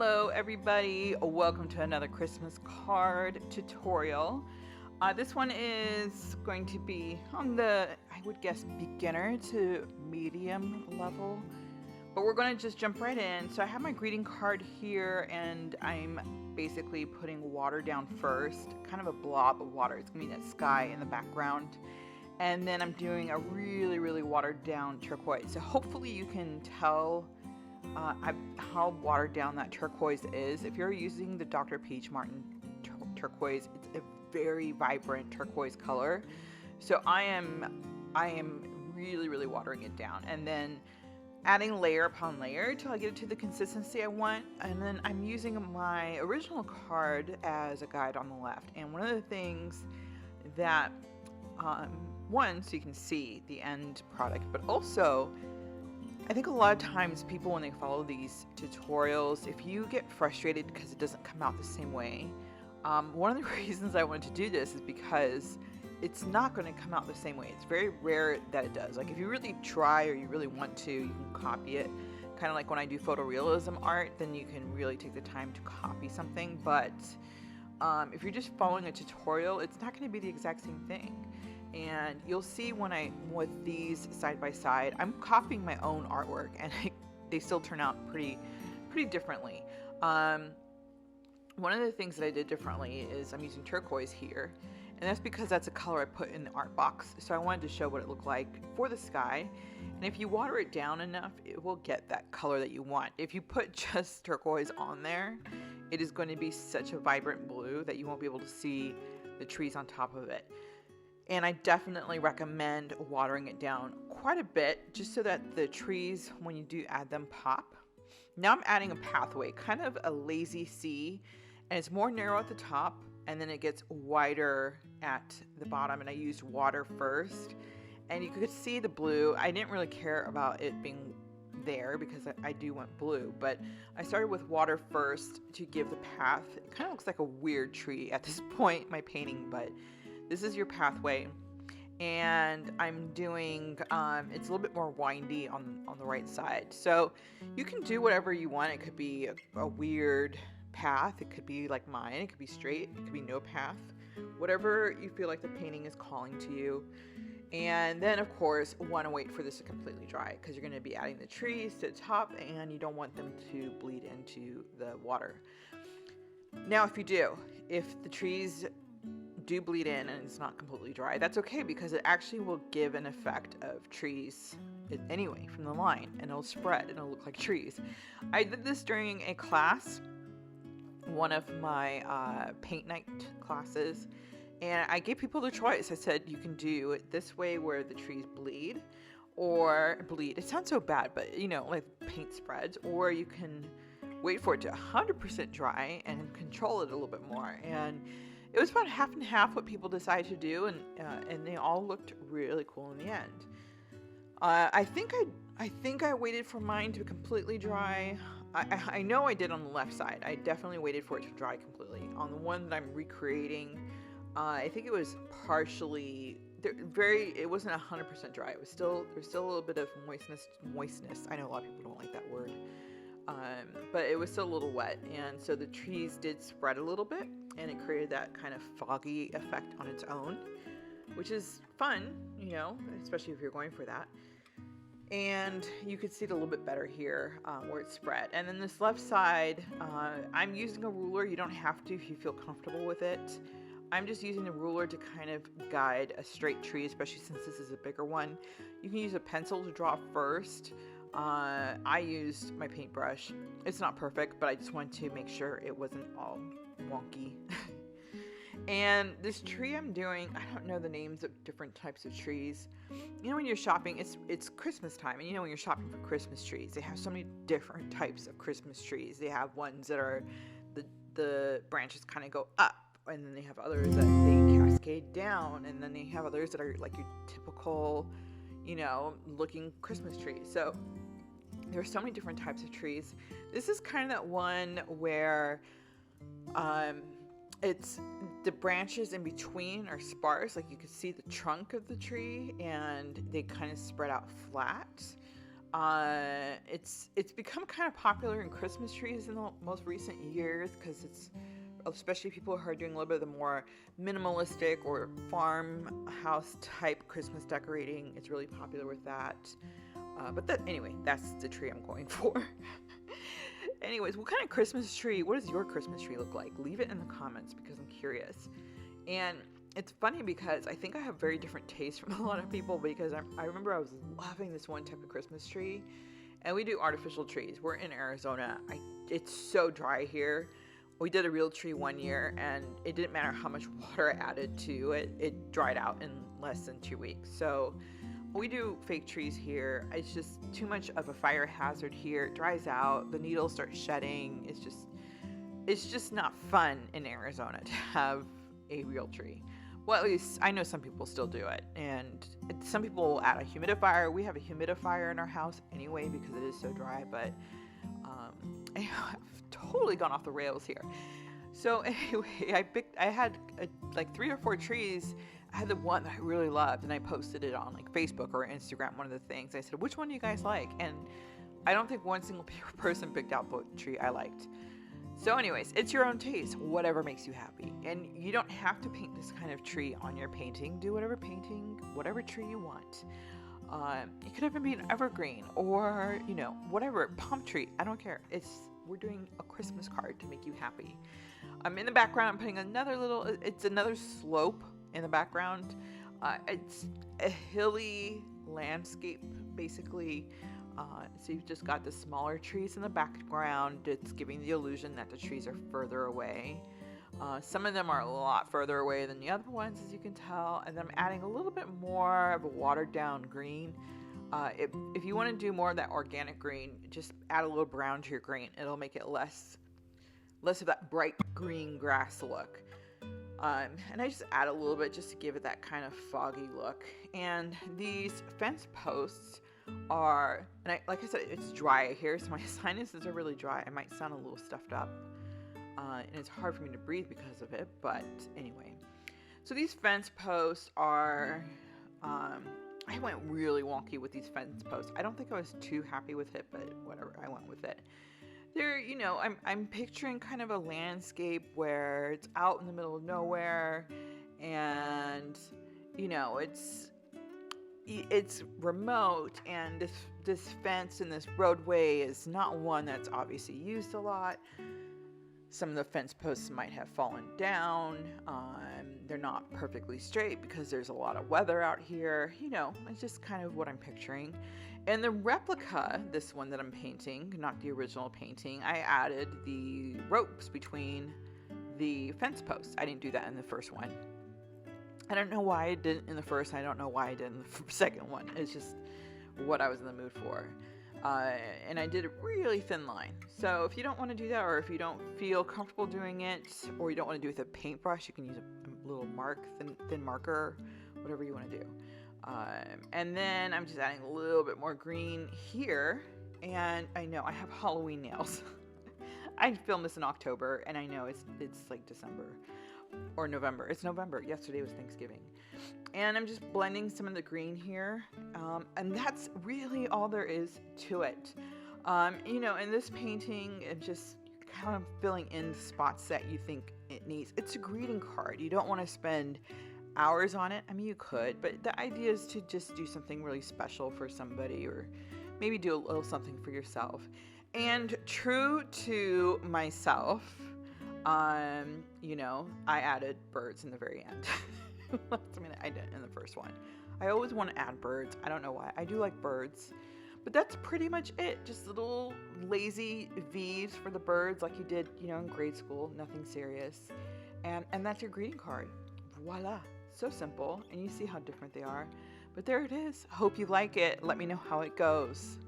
Hello everybody, welcome to another Christmas card tutorial. This one is going to be on the, I would guess, beginner to medium level, but we're going to just jump right in. So I have my greeting card here and I'm basically putting water down first, kind of a blob of water. It's going to be that sky in the background. And then I'm doing a really watered down turquoise. So hopefully you can tell how watered down that turquoise is. If you're using the Dr. Peach Martin turquoise, it's a very vibrant turquoise color. So I am really watering it down and then adding layer upon layer till I get it to the consistency I want. And then I'm using my original card as a guide on the left. And one of the things that one, so you can see the end product, but also I think a lot of times people, when they follow these tutorials, if you get frustrated because it doesn't come out the same way, one of the reasons I wanted to do this is because it's not going to come out the same way. It's very rare that it does. Like if you really try or you really want to, you can copy it. Kind of like when I do photorealism art, then you can really take the time to copy something. But if you're just following a tutorial, it's not going to be the exact same thing. And you'll see with these side by side, I'm copying my own artwork and they still turn out pretty differently. One of the things that I did differently is I'm using turquoise here, and that's because that's a color I put in the art box. So I wanted to show what it looked like for the sky. And if you water it down enough, it will get that color that you want. If you put just turquoise on there, it is going to be such a vibrant blue that you won't be able to see the trees on top of it. And I definitely recommend watering it down quite a bit just so that the trees, when you do add them, pop. Now I'm adding a pathway, kind of a lazy C, and it's more narrow at the top and then it gets wider at the bottom, and I used water first. And you could see the blue. I didn't really care about it being there because I do want blue, but I started with water first to give the path. It kind of looks like a weird tree at this point, my painting, but this is your pathway, and I'm doing, it's a little bit more windy on the right side. So you can do whatever you want. It could be a weird path. It could be like mine. It could be straight. It could be no path. Whatever you feel like the painting is calling to you. And then, of course, want to wait for this to completely dry because you're going to be adding the trees to the top and you don't want them to bleed into the water. Now, if the trees do bleed in and it's not completely dry, that's okay because it actually will give an effect of trees anyway from the line, and it'll spread and it'll look like trees. I did this during a class, one of my paint night classes, and I gave people the choice. I said you can do it this way where the trees bleed, it sounds so bad, but like paint spreads, or you can wait for it to 100% dry and control it a little bit more. And it was about half and half what people decided to do, and they all looked really cool in the end. I think I waited for mine to completely dry. I know I did on the left side. I definitely waited for it to dry completely. On the one that I'm recreating, I think it was partially it wasn't 100% dry. There's still a little bit of moistness. I know a lot of people don't like that word. But it was still a little wet, and so the trees did spread a little bit, and it created that kind of foggy effect on its own, which is fun, especially if you're going for that. And you could see it a little bit better here where it's spread. And then this left side, I'm using a ruler. You don't have to if you feel comfortable with it. I'm just using the ruler to kind of guide a straight tree, especially since this is a bigger one. You can use a pencil to draw first. I used my paintbrush. It's not perfect, but I just wanted to make sure it wasn't all wonky. And this tree I'm doing, I don't know the names of different types of trees. When you're shopping, it's Christmas time, and when you're shopping for Christmas trees, they have so many different types of Christmas trees. They have ones that are the branches kind of go up, and then they have others that they cascade down, and then they have others that are like your typical looking Christmas tree. So there's so many different types of trees. This is kind of that one where it's the branches in between are sparse, like you can see the trunk of the tree, and they kind of spread out flat. It's become kind of popular in Christmas trees in the most recent years because it's especially people who are doing a little bit of the more minimalistic or farmhouse type Christmas decorating. It's really popular with that. Anyway, that's the tree I'm going for. Anyways, what kind of Christmas tree? What does your Christmas tree look like? Leave it in the comments because I'm curious. And it's funny because I think I have very different tastes from a lot of people because I remember I was loving this one type of Christmas tree, and we do artificial trees. We're in Arizona. It's so dry here. We did a real tree one year, and it didn't matter how much water I added to it. It dried out in less than 2 weeks. So we do fake trees here. It's just too much of a fire hazard here. It dries out. The needles start shedding. It's just not fun in Arizona to have a real tree. Well, at least I know some people still do it, and some people will add a humidifier. We have a humidifier in our house anyway because it is so dry, but I've totally gone off the rails here. So anyway, I had like 3 or 4 trees. I had the one that I really loved, and I posted it on like Facebook or Instagram, one of the things. I said, which one do you guys like? And I don't think one single person picked out the tree I liked. So anyways, it's your own taste, whatever makes you happy. And you don't have to paint this kind of tree on your painting. Do whatever tree you want. It could even be an evergreen or, whatever, palm tree. I don't care. We're doing a Christmas card to make you happy. In the background, I'm putting it's another slope in the background. It's a hilly landscape, basically. So you've just got the smaller trees in the background. It's giving the illusion that the trees are further away. Some of them are a lot further away than the other ones, as you can tell. And then I'm adding a little bit more of a watered down green. If you want to do more of that organic green, just add a little brown to your green. It'll make it less of that bright green grass look. And I just add a little bit just to give it that kind of foggy look. And these fence posts like I said, it's dry here, so my sinuses are really dry. I might sound a little stuffed up, and it's hard for me to breathe because of it, but anyway. So these fence posts are, I went really wonky with these fence posts. I don't think I was too happy with it, but whatever, I went with it. They're, I'm picturing kind of a landscape where it's out in the middle of nowhere, and, it's remote, and this fence and this roadway is not one that's obviously used a lot. Some of the fence posts might have fallen down. They're not perfectly straight because there's a lot of weather out here. It's just kind of what I'm picturing. And the replica, this one that I'm painting, not the original painting, I added the ropes between the fence posts. I didn't do that in the first one. I don't know why I did it in the first. I don't know why I did it in the second one. It's just what I was in the mood for. And I did a really thin line. So if you don't want to do that, or if you don't feel comfortable doing it, or you don't want to do it with a paintbrush, you can use a little thin marker, whatever you want to do. And then I'm just adding a little bit more green here. And I know I have Halloween nails. I filmed this in October, and I know it's like December. Or November. It's November. Yesterday was Thanksgiving. And I'm just blending some of the green here. And that's really all there is to it. In this painting, it's just kind of filling in the spots that you think it needs. It's a greeting card. You don't want to spend hours on it. I mean, you could, but the idea is to just do something really special for somebody, or maybe do a little something for yourself. And true to myself, I added birds in the very end. Last minute, I didn't in the first one. I always want to add birds. I don't know why. I do like birds. But that's pretty much it. Just little lazy V's for the birds like you did, in grade school. Nothing serious. And that's your greeting card. Voila. So simple. And you see how different they are. But there it is. Hope you like it. Let me know how it goes.